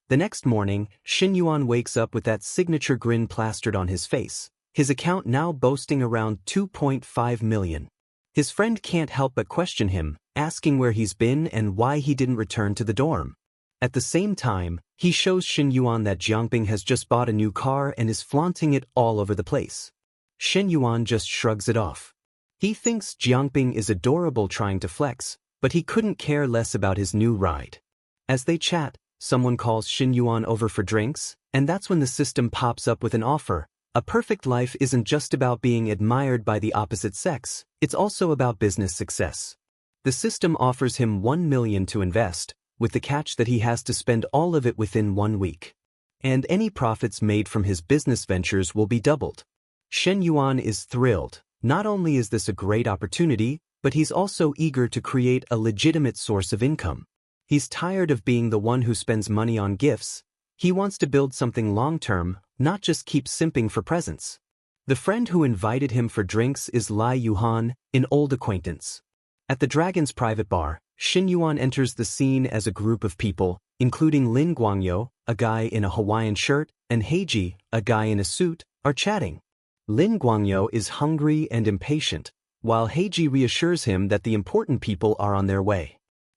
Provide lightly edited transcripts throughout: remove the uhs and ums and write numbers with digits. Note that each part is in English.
The next morning, Shin Yuan wakes up with that signature grin plastered on his face, his account now boasting around 2.5 million. His friend can't help but question him, asking where he's been and why he didn't return to the dorm. At the same time, he shows Shin Yuan that Jiangping has just bought a new car and is flaunting it all over the place. Shin Yuan just shrugs it off. He thinks Jiangping is adorable trying to flex, but he couldn't care less about his new ride. As they chat, someone calls Shin Yuan over for drinks, and that's when the system pops up with an offer. A perfect life isn't just about being admired by the opposite sex, it's also about business success. The system offers him 1 million to invest, with the catch that he has to spend all of it within 1 week. And any profits made from his business ventures will be doubled. Shen Yuan is thrilled. Not only is this a great opportunity, but he's also eager to create a legitimate source of income. He's tired of being the one who spends money on gifts. He wants to build something long-term, not just keep simping for presents. The friend who invited him for drinks is Lai Yuhan, an old acquaintance. At the Dragon's private bar, Shin Yuan enters the scene as a group of people, including Lin Guangyo, a guy in a Hawaiian shirt, and Heiji, a guy in a suit, are chatting. Lin Guangyo is hungry and impatient, while Heiji reassures him that the important people are on their way.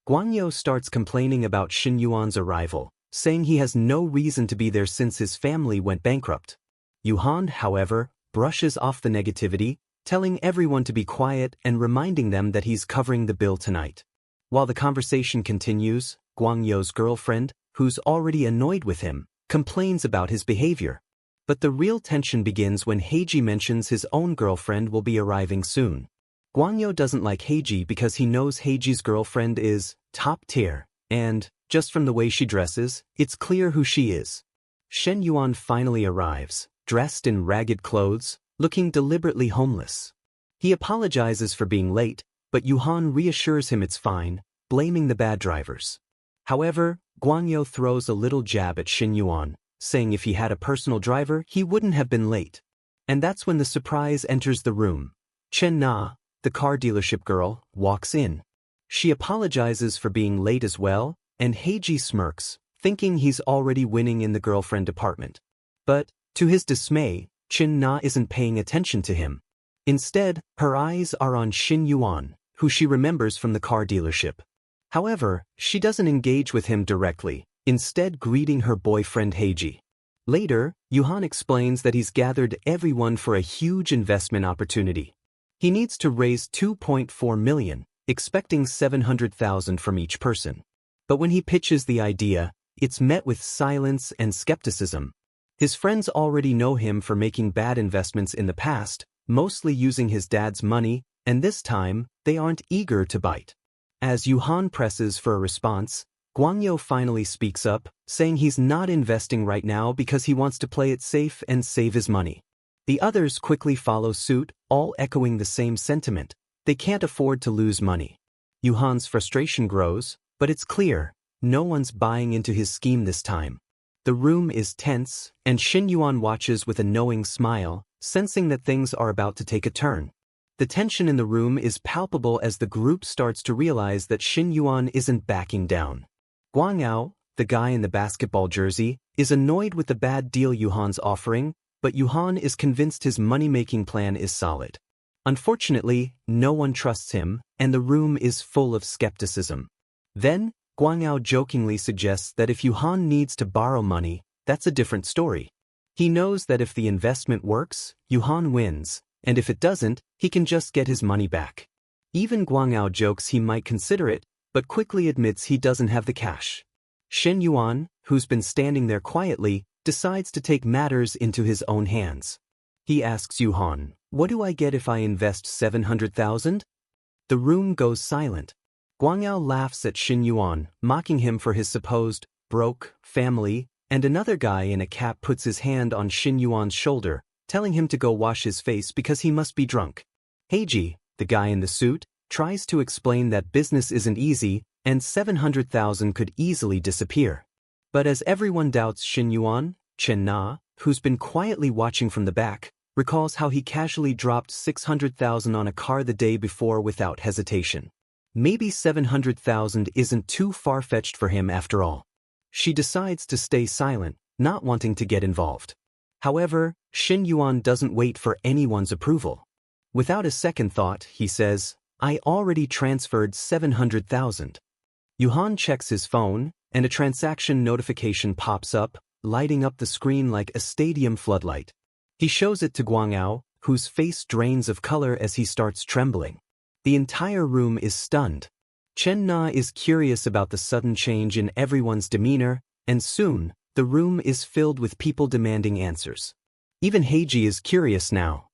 Guangyo starts complaining about Shin Yuan's arrival, saying he has no reason to be there since his family went bankrupt. Yuhan, however, brushes off the negativity, telling everyone to be quiet and reminding them that he's covering the bill tonight. While the conversation continues, Guangyo's girlfriend, who's already annoyed with him, complains about his behavior. But the real tension begins when Heiji mentions his own girlfriend will be arriving soon. Guangyo doesn't like Heiji because he knows Heiji's girlfriend is top tier, and, just from the way she dresses, it's clear who she is. Shen Yuan finally arrives, dressed in ragged clothes, looking deliberately homeless. He apologizes for being late, but Yuhan reassures him it's fine, blaming the bad drivers. However, Guangyo throws a little jab at Shin Yuan, saying if he had a personal driver, he wouldn't have been late. And that's when the surprise enters the room. Chen Na, the car dealership girl, walks in. She apologizes for being late as well, and Heiji smirks, thinking he's already winning in the girlfriend department. But, to his dismay, Chen Na isn't paying attention to him. Instead, her eyes are on Shin Yuan, who she remembers from the car dealership. However, she doesn't engage with him directly, instead greeting her boyfriend Heiji. Later, Yuhan explains that he's gathered everyone for a huge investment opportunity. He needs to raise 2.4 million, expecting 700,000 from each person. But when he pitches the idea, it's met with silence and skepticism. His friends already know him for making bad investments in the past, mostly using his dad's money, and this time, they aren't eager to bite. As Yuhan presses for a response, Guangyo finally speaks up, saying he's not investing right now because he wants to play it safe and save his money. The others quickly follow suit, all echoing the same sentiment. They can't afford to lose money. Yuhan's frustration grows, but it's clear, no one's buying into his scheme this time. The room is tense, and Shin Yuan watches with a knowing smile, sensing that things are about to take a turn. The tension in the room is palpable as the group starts to realize that Shin Yuan isn't backing down. Guangao, the guy in the basketball jersey, is annoyed with the bad deal Yuhan's offering, but Yuhan is convinced his money-making plan is solid. Unfortunately, no one trusts him, and the room is full of skepticism. Then, Guangao jokingly suggests that if Yuhan needs to borrow money, that's a different story. He knows that if the investment works, Yuhan wins, and if it doesn't, he can just get his money back. Even Guangao jokes he might consider it, but quickly admits he doesn't have the cash. Shen Yuan, who's been standing there quietly, decides to take matters into his own hands. He asks Yuhan, "What do I get if I invest 700,000? The room goes silent. Guangao laughs at Shin Yuan, mocking him for his supposed broke family, and another guy in a cap puts his hand on Shin Yuan's shoulder, telling him to go wash his face because he must be drunk. Heiji, the guy in the suit, tries to explain that business isn't easy, and 700,000 could easily disappear. But as everyone doubts Shin Yuan, Chen Na, who's been quietly watching from the back, recalls how he casually dropped 600,000 on a car the day before without hesitation. Maybe 700,000 isn't too far-fetched for him after all. She decides to stay silent, not wanting to get involved. However, Shin Yuan doesn't wait for anyone's approval. Without a second thought, he says, "I already transferred 700,000. Yuhan checks his phone, and a transaction notification pops up, lighting up the screen like a stadium floodlight. He shows it to Guangao, whose face drains of color as he starts trembling. The entire room is stunned. Chen Na is curious about the sudden change in everyone's demeanor, and soon, the room is filled with people demanding answers. Even Heiji is curious now.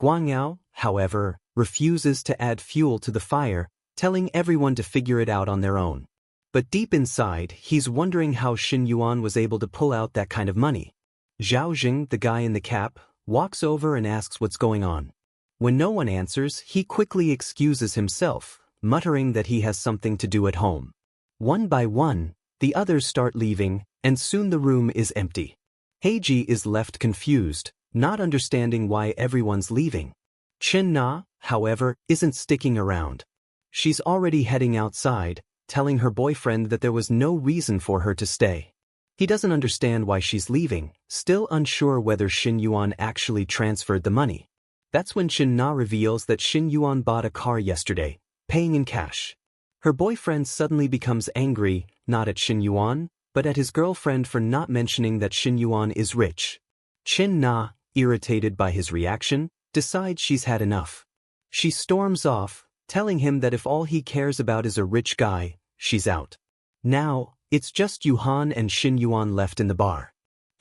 Guangao, however, refuses to add fuel to the fire, telling everyone to figure it out on their own. But deep inside, he's wondering how Shin Yuan was able to pull out that kind of money. Zhao Jing, the guy in the cap, walks over and asks what's going on. When no one answers, he quickly excuses himself, muttering that he has something to do at home. One by one, the others start leaving, and soon the room is empty. Heiji is left confused, not understanding why everyone's leaving. Chen Na, however, isn't sticking around. She's already heading outside, telling her boyfriend that there was no reason for her to stay. He doesn't understand why she's leaving, still unsure whether Shin Yuan actually transferred the money. That's when Chen Na reveals that Shin Yuan bought a car yesterday, paying in cash. Her boyfriend suddenly becomes angry, not at Shin Yuan, but at his girlfriend for not mentioning that Shin Yuan is rich. Chen Na, irritated by his reaction, decides she's had enough. She storms off, telling him that if all he cares about is a rich guy, she's out. Now, it's just Yuhan and Shin Yuan left in the bar.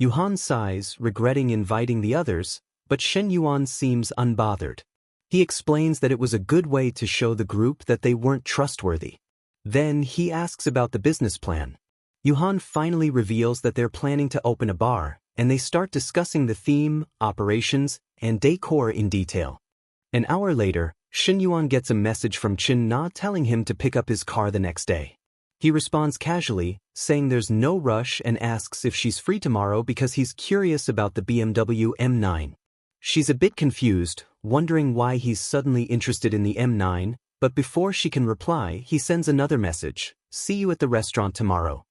Yuhan sighs, regretting inviting the others, but Shin Yuan seems unbothered. He explains that it was a good way to show the group that they weren't trustworthy. Then he asks about the business plan. Yuhan finally reveals that they're planning to open a bar, and they start discussing the theme, operations, and decor in detail. An hour later, Shin Yuan gets a message from Chen Na telling him to pick up his car the next day. He responds casually, saying there's no rush and asks if she's free tomorrow because he's curious about the BMW M9. She's a bit confused, wondering why he's suddenly interested in the M9, but before she can reply, he sends another message, "See you at the restaurant tomorrow."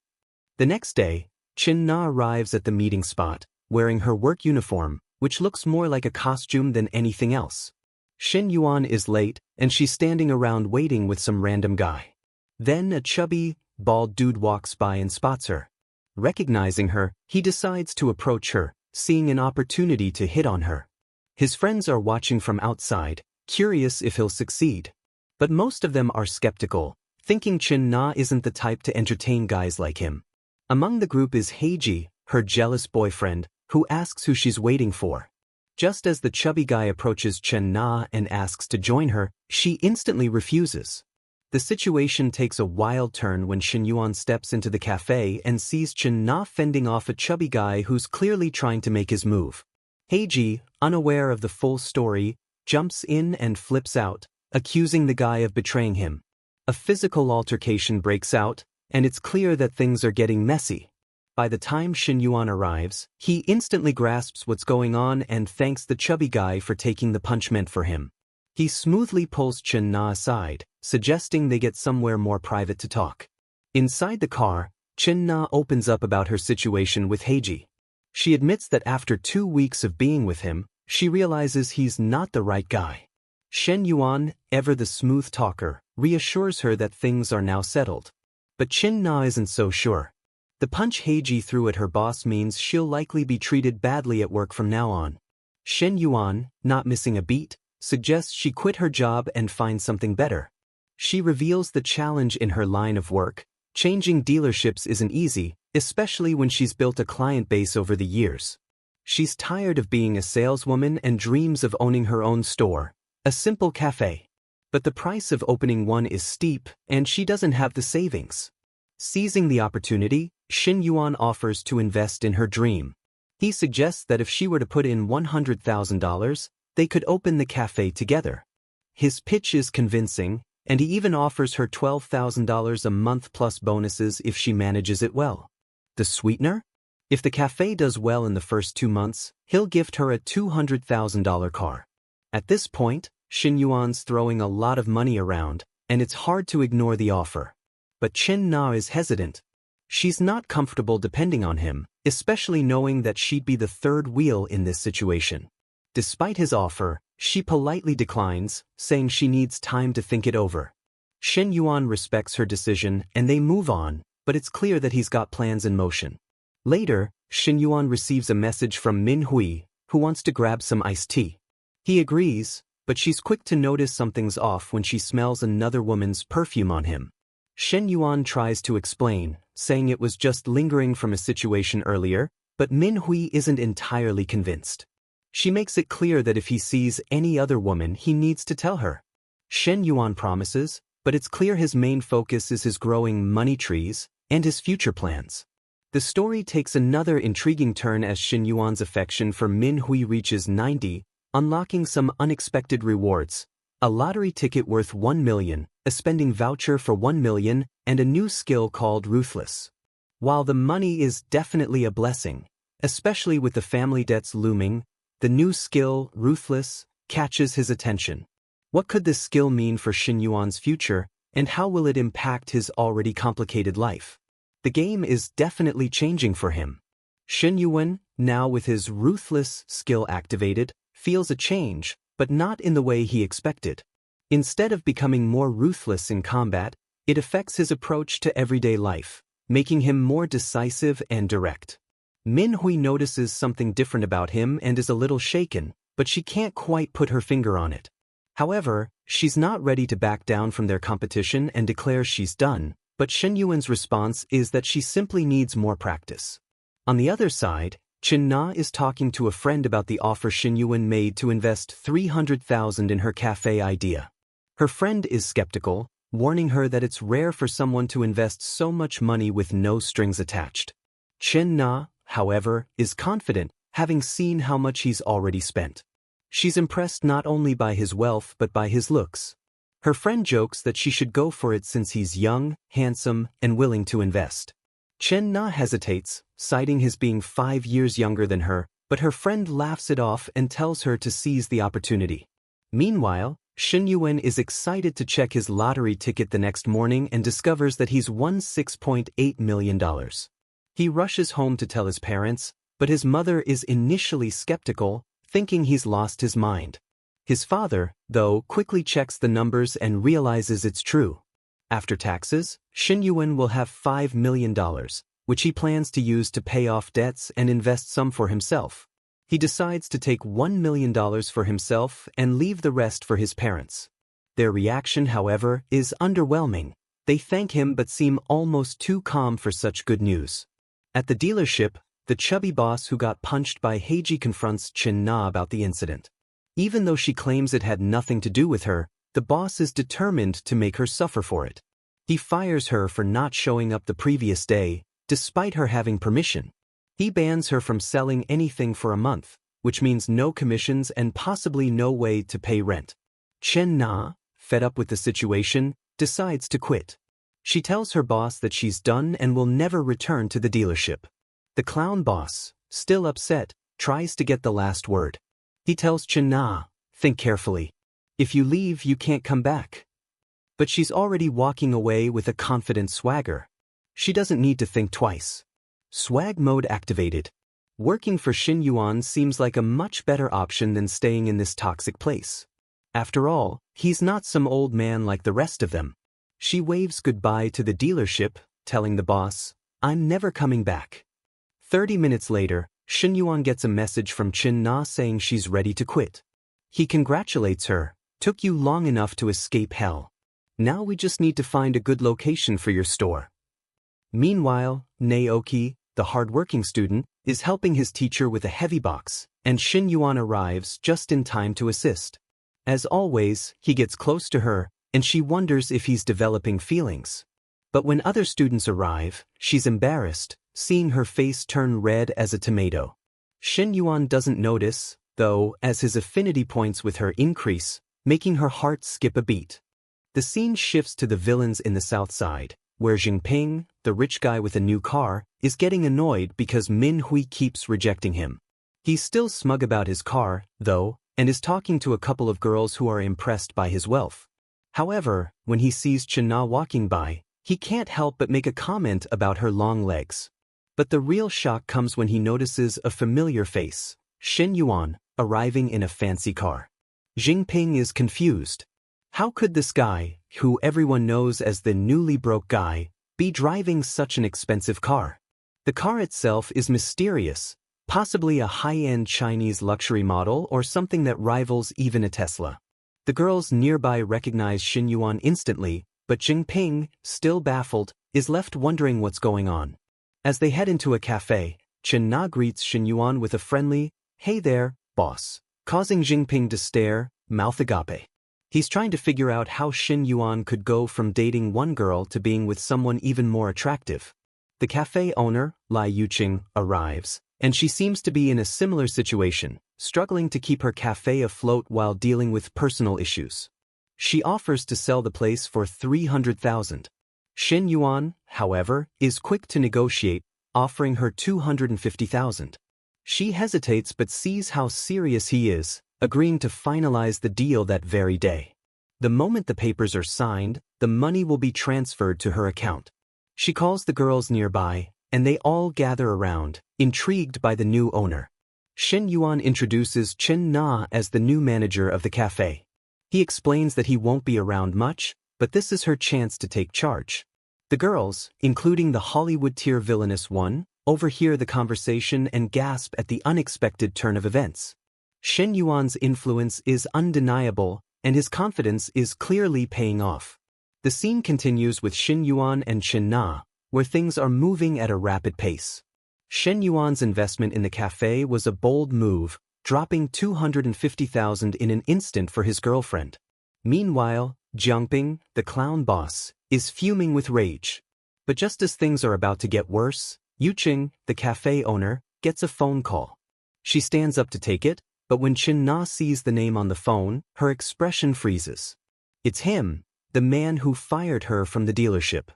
The next day, Chen Na arrives at the meeting spot, wearing her work uniform, which looks more like a costume than anything else. Shin Yuan is late, and she's standing around waiting with some random guy. Then a chubby, bald dude walks by and spots her. Recognizing her, he decides to approach her, seeing an opportunity to hit on her. His friends are watching from outside, curious if he'll succeed. But most of them are skeptical, thinking Chen Na isn't the type to entertain guys like him. Among the group is Heiji, her jealous boyfriend, who asks who she's waiting for. Just as the chubby guy approaches Chen Na and asks to join her, she instantly refuses. The situation takes a wild turn when Shin Yuan steps into the cafe and sees Chen Na fending off a chubby guy who's clearly trying to make his move. Heiji, unaware of the full story, jumps in and flips out, accusing the guy of betraying him. A physical altercation breaks out, and it's clear that things are getting messy. By the time Shin Yuan arrives, he instantly grasps what's going on and thanks the chubby guy for taking the punch meant for him. He smoothly pulls Chen Na aside, suggesting they get somewhere more private to talk. Inside the car, Chen Na opens up about her situation with Heiji. She admits that after 2 weeks of being with him, she realizes he's not the right guy. Shen Yuan, ever the smooth talker, reassures her that things are now settled. But Chen Na isn't so sure. The punch Heiji threw at her boss means she'll likely be treated badly at work from now on. Shen Yuan, not missing a beat, suggests she quit her job and find something better. She reveals the challenge in her line of work. Changing dealerships isn't easy, especially when she's built a client base over the years. She's tired of being a saleswoman and dreams of owning her own store, a simple cafe. But the price of opening one is steep, and she doesn't have the savings. Seizing the opportunity, Shin Yuan offers to invest in her dream. He suggests that if she were to put in $100,000, they could open the cafe together. His pitch is convincing, and he even offers her $12,000 a month plus bonuses if she manages it well. The sweetener? If the cafe does well in the first 2 months, he'll gift her a $200,000 car. At this point, Shin Yuan's throwing a lot of money around, and it's hard to ignore the offer. But Chen Na is hesitant. She's not comfortable depending on him, especially knowing that she'd be the third wheel in this situation. Despite his offer, she politely declines, saying she needs time to think it over. Shen Yuan respects her decision and they move on, but it's clear that he's got plans in motion. Later, Shen Yuan receives a message from Min Hui, who wants to grab some iced tea. He agrees, but she's quick to notice something's off when she smells another woman's perfume on him. Shen Yuan tries to explain, saying it was just lingering from a situation earlier, but Min Hui isn't entirely convinced. She makes it clear that if he sees any other woman he needs to tell her. Shen Yuan promises, but it's clear his main focus is his growing money trees and his future plans. The story takes another intriguing turn as Shen Yuan's affection for Min Hui reaches 90, unlocking some unexpected rewards. A lottery ticket worth 1 million, a spending voucher for 1 million, and a new skill called Ruthless. While the money is definitely a blessing, especially with the family debts looming, the new skill, Ruthless, catches his attention. What could this skill mean for Shen Yuan's future, and how will it impact his already complicated life? The game is definitely changing for him. Shen Yuan, now with his Ruthless skill activated, feels a change, but not in the way he expected. Instead of becoming more ruthless in combat, it affects his approach to everyday life, making him more decisive and direct. Min Hui notices something different about him and is a little shaken, but she can't quite put her finger on it. However, she's not ready to back down from their competition and declares she's done, but Shen Yuan's response is that she simply needs more practice. On the other side, Chen Na is talking to a friend about the offer Shen Yuan made to invest 300,000 in her cafe idea. Her friend is skeptical, warning her that it's rare for someone to invest so much money with no strings attached. Chen Na, however, is confident, having seen how much he's already spent. She's impressed not only by his wealth but by his looks. Her friend jokes that she should go for it since he's young, handsome, and willing to invest. Chen Na hesitates, citing his being 5 years younger than her, but her friend laughs it off and tells her to seize the opportunity. Meanwhile, Shen Yuan is excited to check his lottery ticket the next morning and discovers that he's won $6.8 million. He rushes home to tell his parents, but his mother is initially skeptical, thinking he's lost his mind. His father, though, quickly checks the numbers and realizes it's true. After taxes, Shen Yuan will have $5 million, which he plans to use to pay off debts and invest some for himself. He decides to take $1 million for himself and leave the rest for his parents. Their reaction, however, is underwhelming. They thank him but seem almost too calm for such good news. At the dealership, the chubby boss who got punched by Heiji confronts Chen Na about the incident. Even though she claims it had nothing to do with her, the boss is determined to make her suffer for it. He fires her for not showing up the previous day, despite her having permission. He bans her from selling anything for a month, which means no commissions and possibly no way to pay rent. Chen Na, fed up with the situation, decides to quit. She tells her boss that she's done and will never return to the dealership. The clown boss, still upset, tries to get the last word. He tells Chen Na, "Think carefully. If you leave, you can't come back." But she's already walking away with a confident swagger. She doesn't need to think twice. Swag mode activated. Working for Shen Yuan seems like a much better option than staying in this toxic place. After all, he's not some old man like the rest of them. She waves goodbye to the dealership, telling the boss, "I'm never coming back." 30 minutes later, Shen Yuan gets a message from Chen Na saying she's ready to quit. He congratulates her, "Took you long enough to escape hell. Now we just need to find a good location for your store." Meanwhile, Naoki, the hard-working student, is helping his teacher with a heavy box, and Shen Yuan arrives just in time to assist. As always, he gets close to her, and she wonders if he's developing feelings. But when other students arrive, she's embarrassed, seeing her face turn red as a tomato. Shen Yuan doesn't notice, though, as his affinity points with her increase, making her heart skip a beat. The scene shifts to the villains in the south side, where Jinping, the rich guy with a new car, is getting annoyed because Min Hui keeps rejecting him. He's still smug about his car, though, and is talking to a couple of girls who are impressed by his wealth. However, when he sees Chen Na walking by, He can't help but make a comment about her long legs. But the real shock comes when he notices a familiar face, Shen Yuan, arriving in a fancy car. Jinping is confused. How could this guy, who everyone knows as the newly broke guy, be driving such an expensive car? The car itself is mysterious, possibly a high-end Chinese luxury model or something that rivals even a Tesla. The girls nearby recognize Shen Yuan instantly, but Jinping, still baffled, is left wondering what's going on. As they head into a cafe, Chen Na greets Shen Yuan with a friendly, "Hey there, boss," causing Jinping to stare, mouth agape. He's trying to figure out how Shen Yuan could go from dating one girl to being with someone even more attractive. The cafe owner, Lai Yuqing, arrives, and she seems to be in a similar situation, struggling to keep her cafe afloat while dealing with personal issues. She offers to sell the place for 300,000. Shen Yuan, however, is quick to negotiate, offering her 250,000. She hesitates but sees how serious he is, agreeing to finalize the deal that very day. The moment the papers are signed, the money will be transferred to her account. She calls the girls nearby, and they all gather around, intrigued by the new owner. Shen Yuan introduces Chen Na as the new manager of the cafe. He explains that he won't be around much, but this is her chance to take charge. The girls, including the Hollywood tier villainous one, overhear the conversation and gasp at the unexpected turn of events. Shen Yuan's influence is undeniable, and his confidence is clearly paying off. The scene continues with Shen Yuan and Chen Na, where things are moving at a rapid pace. Shen Yuan's investment in the cafe was a bold move, dropping 250,000 in an instant for his girlfriend. Meanwhile, Jiangping, the clown boss, is fuming with rage. But just as things are about to get worse, Yuqing, the cafe owner, gets a phone call. She stands up to take it, but when Chen Na sees the name on the phone, her expression freezes. It's him, the man who fired her from the dealership.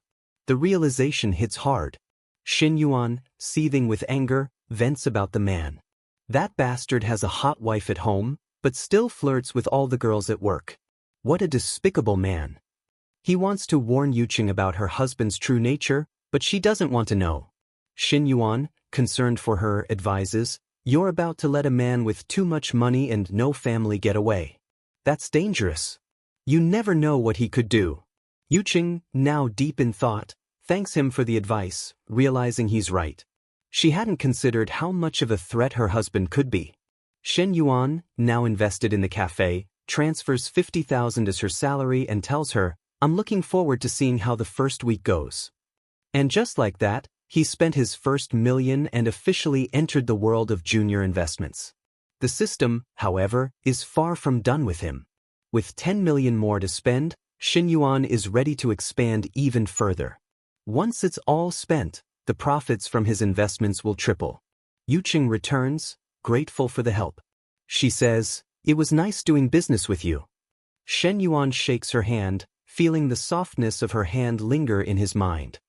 The realization hits hard. Shen Yuan, seething with anger, vents about the man. That bastard has a hot wife at home, but still flirts with all the girls at work. What a despicable man. He wants to warn Yuqing about her husband's true nature, but she doesn't want to know. Shen Yuan, concerned for her, advises, "You're about to let a man with too much money and no family get away. That's dangerous. You never know what he could do." Yuqing, now deep in thought, thanks him for the advice, realizing he's right. She hadn't considered how much of a threat her husband could be. Shen Yuan, now invested in the cafe, transfers 50,000 as her salary and tells her, "I'm looking forward to seeing how the first week goes." And just like that, he spent his first million and officially entered the world of junior investments. The system, however, is far from done with him. With 10 million more to spend, Shen Yuan is ready to expand even further. Once it's all spent, the profits from his investments will triple. Yuqing returns, grateful for the help. She says, "It was nice doing business with you." Shen Yuan shakes her hand, feeling the softness of her hand linger in his mind.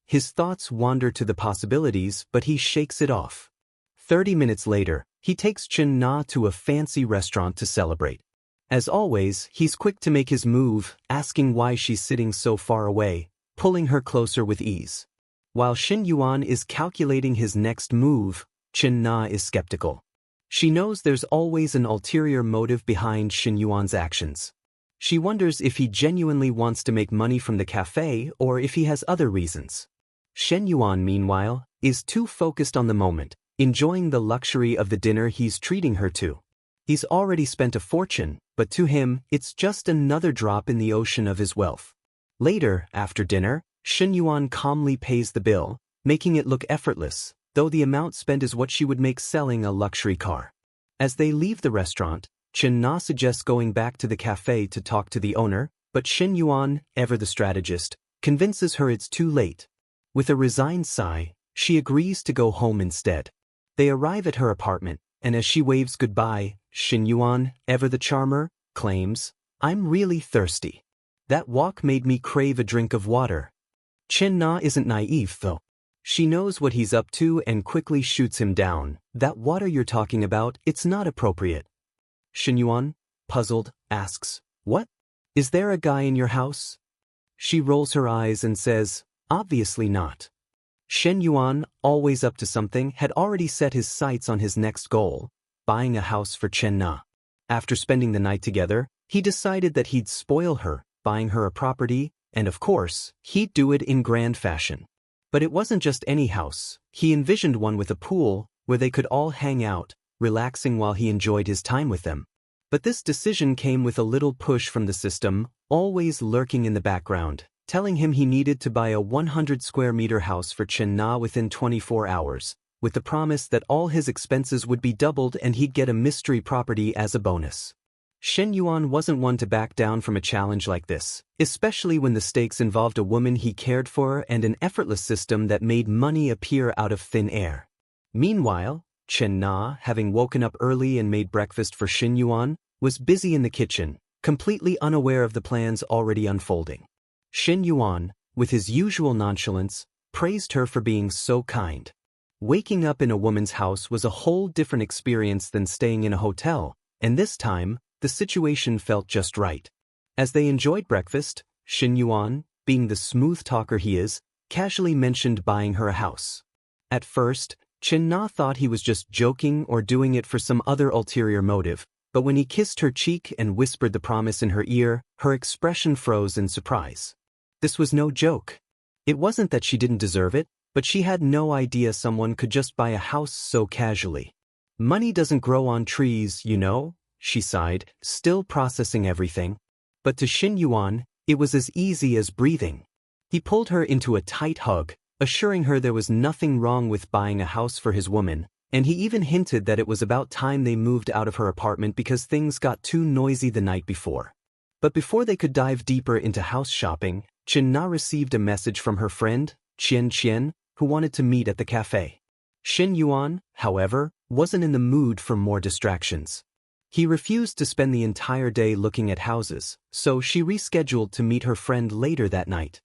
His thoughts wander to the possibilities, but he shakes it off. 30 minutes later, he takes Chen Na to a fancy restaurant to celebrate. As always, he's quick to make his move, asking why she's sitting so far away, pulling her closer with ease. While Shen Yuan is calculating his next move, Chen Na is skeptical. She knows there's always an ulterior motive behind Shen Yuan's actions. She wonders if he genuinely wants to make money from the cafe or if he has other reasons. Shen Yuan, meanwhile, is too focused on the moment, enjoying the luxury of the dinner he's treating her to. He's already spent a fortune, but to him, it's just another drop in the ocean of his wealth. Later, after dinner, Shen Yuan calmly pays the bill, making it look effortless, though the amount spent is what she would make selling a luxury car. As they leave the restaurant, Chen Na suggests going back to the cafe to talk to the owner, but Shen Yuan, ever the strategist, convinces her it's too late. With a resigned sigh, she agrees to go home instead. They arrive at her apartment, and as she waves goodbye, Shen Yuan, ever the charmer, claims, "I'm really thirsty. That walk made me crave a drink of water." Chen Na isn't naive, though. She knows what he's up to and quickly shoots him down. "That water you're talking about, it's not appropriate." Shen Yuan, puzzled, asks, "What? Is there a guy in your house?" She rolls her eyes and says, "Obviously not." Shen Yuan, always up to something, had already set his sights on his next goal, buying a house for Chen Na. After spending the night together, he decided that he'd spoil her, buying her a property, and of course, he'd do it in grand fashion. But it wasn't just any house. He envisioned one with a pool, where they could all hang out, relaxing while he enjoyed his time with them. But this decision came with a little push from the system, always lurking in the background, telling him he needed to buy a 100-square-meter house for Chen Na within 24 hours, with the promise that all his expenses would be doubled and he'd get a mystery property as a bonus. Shen Yuan wasn't one to back down from a challenge like this, especially when the stakes involved a woman he cared for and an effortless system that made money appear out of thin air. Meanwhile, Chen Na, having woken up early and made breakfast for Shen Yuan, was busy in the kitchen, completely unaware of the plans already unfolding. Shen Yuan, with his usual nonchalance, praised her for being so kind. Waking up in a woman's house was a whole different experience than staying in a hotel, and this time, the situation felt just right. As they enjoyed breakfast, Shen Yuan, being the smooth talker he is, casually mentioned buying her a house. At first, Chen Na thought he was just joking or doing it for some other ulterior motive, but when he kissed her cheek and whispered the promise in her ear, her expression froze in surprise. This was no joke. It wasn't that she didn't deserve it, but she had no idea someone could just buy a house so casually. "Money doesn't grow on trees, you know," she sighed, still processing everything. But to Shen Yuan, it was as easy as breathing. He pulled her into a tight hug, assuring her there was nothing wrong with buying a house for his woman, and he even hinted that it was about time they moved out of her apartment because things got too noisy the night before. But before they could dive deeper into house shopping, Chen Na received a message from her friend, Qian, who wanted to meet at the cafe. Shen Yuan, however, wasn't in the mood for more distractions. He refused to spend the entire day looking at houses, so she rescheduled to meet her friend later that night.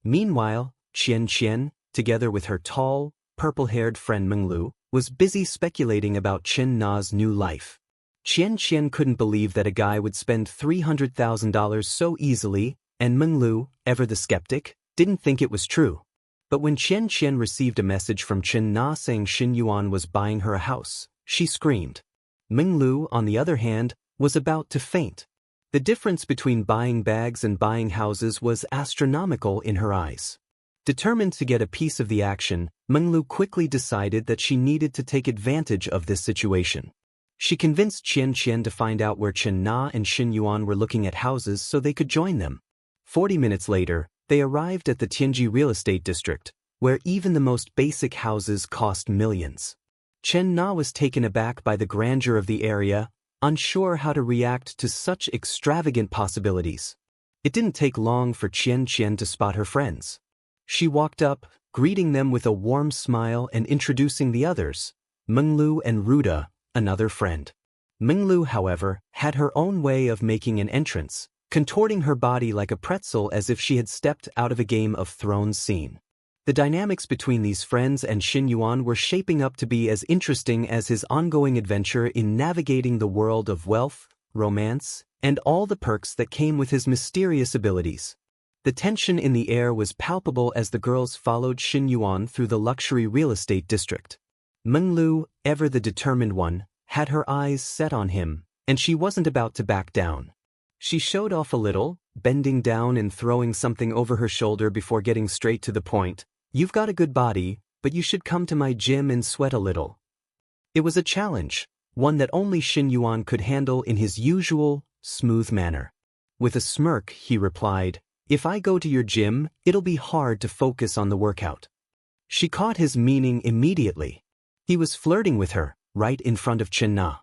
Meanwhile, Qian, together with her tall, purple-haired friend Menglu, was busy speculating about Chen Na's new life. Qian couldn't believe that a guy would spend $300,000 so easily, and Menglu, ever the skeptic, didn't think it was true. But when Qian received a message from Chen Na saying Shen Yuan was buying her a house, she screamed. Menglu, on the other hand, was about to faint. The difference between buying bags and buying houses was astronomical in her eyes. Determined to get a piece of the action, Menglu quickly decided that she needed to take advantage of this situation. She convinced Qian to find out where Chen Na and Shen Yuan were looking at houses so they could join them. 40 minutes later, they arrived at the Tianji real estate district, where even the most basic houses cost millions. Chen Na was taken aback by the grandeur of the area, unsure how to react to such extravagant possibilities. It didn't take long for Qian to spot her friends. She walked up, greeting them with a warm smile and introducing the others, Menglu and Ruda, another friend. Menglu, however, had her own way of making an entrance, contorting her body like a pretzel as if she had stepped out of a Game of Thrones scene. The dynamics between these friends and Shen Yuan were shaping up to be as interesting as his ongoing adventure in navigating the world of wealth, romance, and all the perks that came with his mysterious abilities. The tension in the air was palpable as the girls followed Shen Yuan through the luxury real estate district. Menglu, ever the determined one, had her eyes set on him, and she wasn't about to back down. She showed off a little, bending down and throwing something over her shoulder before getting straight to the point. "You've got a good body, but you should come to my gym and sweat a little." It was a challenge, one that only Shen Yuan could handle in his usual, smooth manner. With a smirk, he replied, "If I go to your gym, it'll be hard to focus on the workout." She caught his meaning immediately. He was flirting with her, right in front of Chen Na.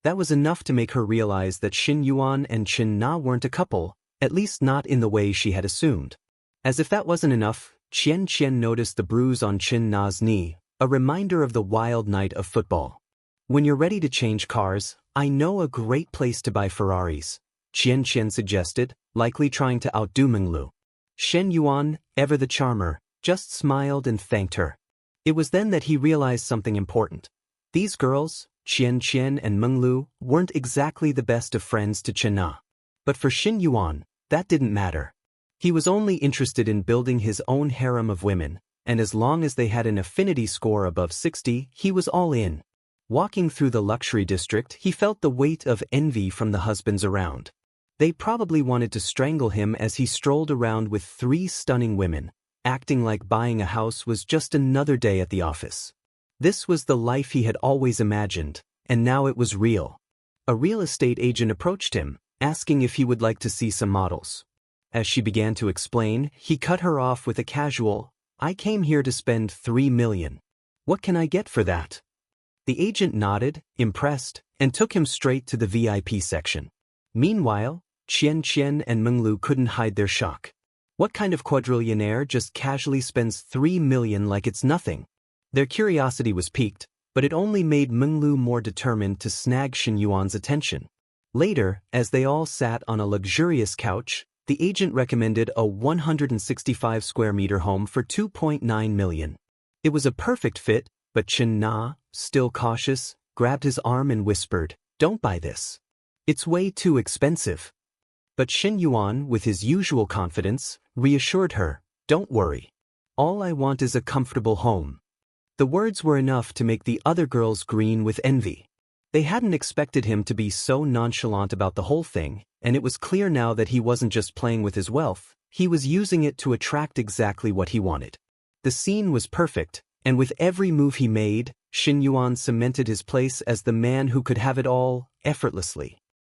That was enough to make her realize that Shen Yuan and Chen Na weren't a couple, at least not in the way she had assumed. As if that wasn't enough, Qian noticed the bruise on Chen Na's knee, a reminder of the wild night of football. "When you're ready to change cars, I know a great place to buy Ferraris," Qian suggested, likely trying to outdo Menglu. Shen Yuan, ever the charmer, just smiled and thanked her. It was then that he realized something important. These girls, Qian and Menglu, weren't exactly the best of friends to Chen Na. But for Shen Yuan, that didn't matter. He was only interested in building his own harem of women, and as long as they had an affinity score above 60, he was all in. Walking through the luxury district, he felt the weight of envy from the husbands around. They probably wanted to strangle him as he strolled around with 3 stunning women, acting like buying a house was just another day at the office. This was the life he had always imagined, and now it was real. A real estate agent approached him, asking if he would like to see some models. As she began to explain, he cut her off with a casual, "I came here to spend 3 million. What can I get for that?" The agent nodded, impressed, and took him straight to the VIP section. Meanwhile, Qian and Menglu couldn't hide their shock. What kind of quadrillionaire just casually spends 3 million like it's nothing? Their curiosity was piqued, but it only made Menglu more determined to snag Xinyuan's attention. Later, as they all sat on a luxurious couch, the agent recommended a 165 square meter home for 2.9 million. It was a perfect fit, but Chen Na, still cautious, grabbed his arm and whispered, "Don't buy this. It's way too expensive." But Xinyuan, with his usual confidence, reassured her, "Don't worry. All I want is a comfortable home." The words were enough to make the other girls green with envy. They hadn't expected him to be so nonchalant about the whole thing, and it was clear now that he wasn't just playing with his wealth, he was using it to attract exactly what he wanted. The scene was perfect, and with every move he made, Xinyuan cemented his place as the man who could have it all, effortlessly.